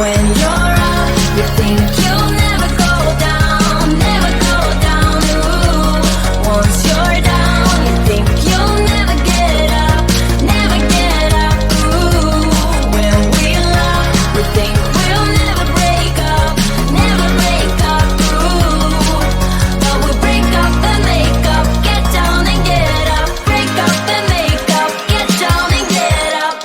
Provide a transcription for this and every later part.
When you're up, you think you'll never go down, never go down. Ooh. Once you're down, you think you'll never get up, never get up. Ooh. When we love, we think we'll never break up, never break up. Ooh. But we break up and make up, get down and get up, break up and make up, get down and get up.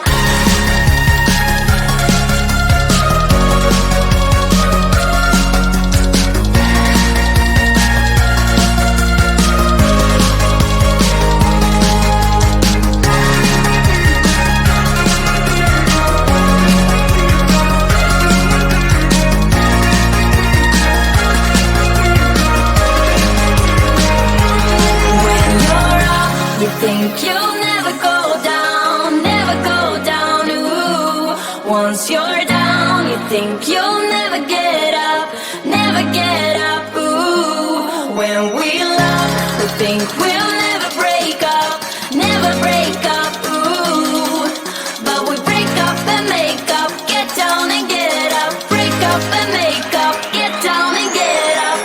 When you're up, you think you'll never go down, never go down. Ooh. Once you're down, you think you'll never get up, never get up. Ooh. When we love, we think we'll never break up, never break up. Ooh. But we break up and make up, get down and get up, break up and make up, get down and get up.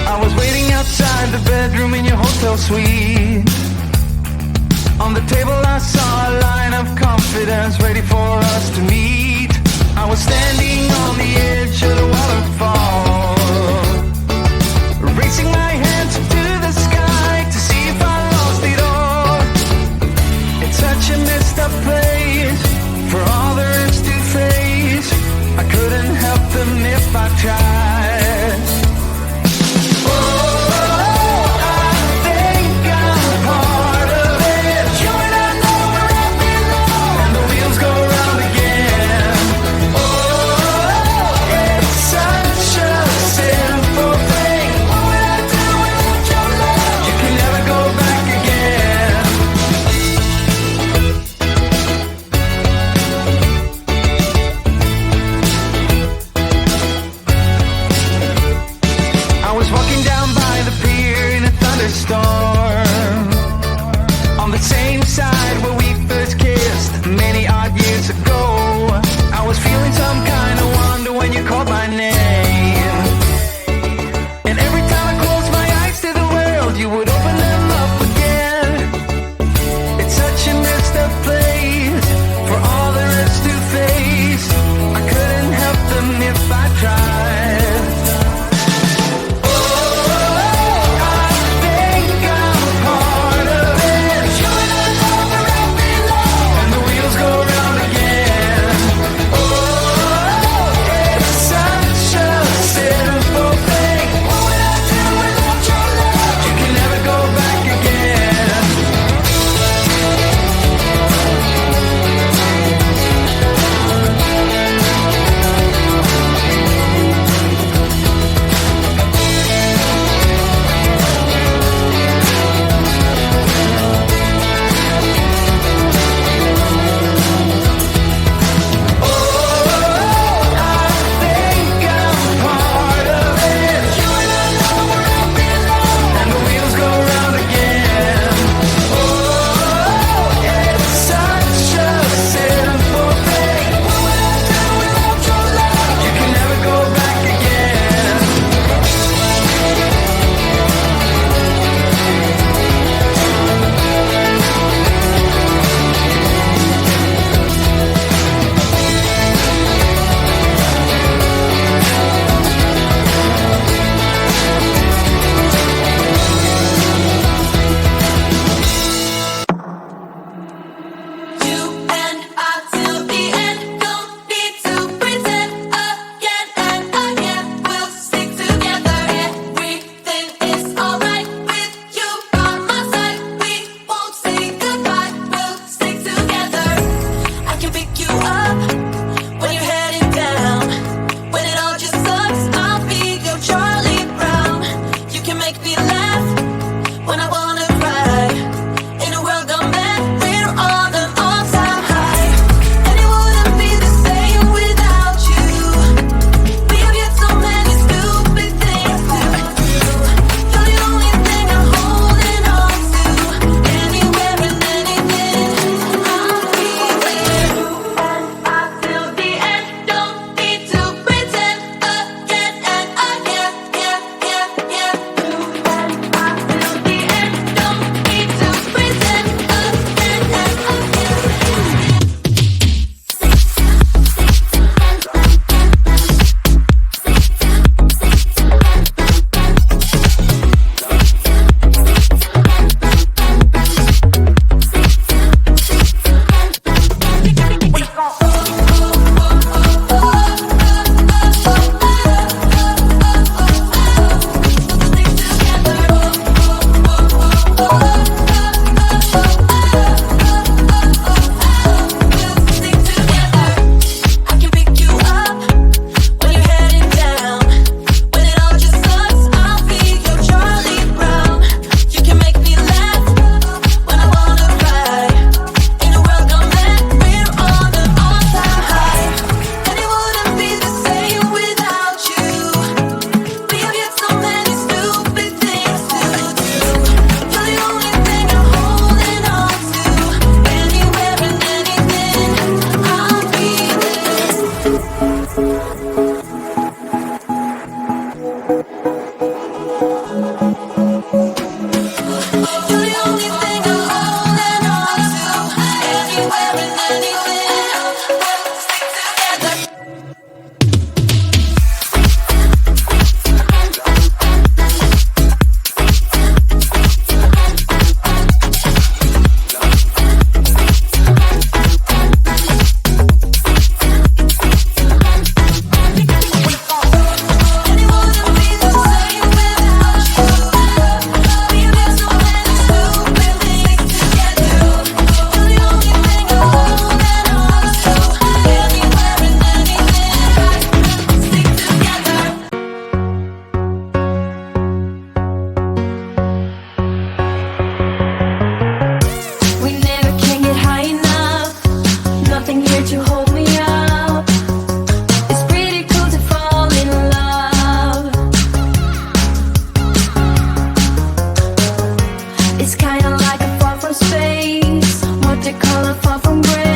I was waiting outside the bedroom in your hotel suite. On the table I saw a line of confidence ready for us to meet. I was standing on the edge of the waterfall, raising my hands to the sky to see if I lost it all. It's such a messed up place for all there is to face. I couldn't help them if I tried. are far from great.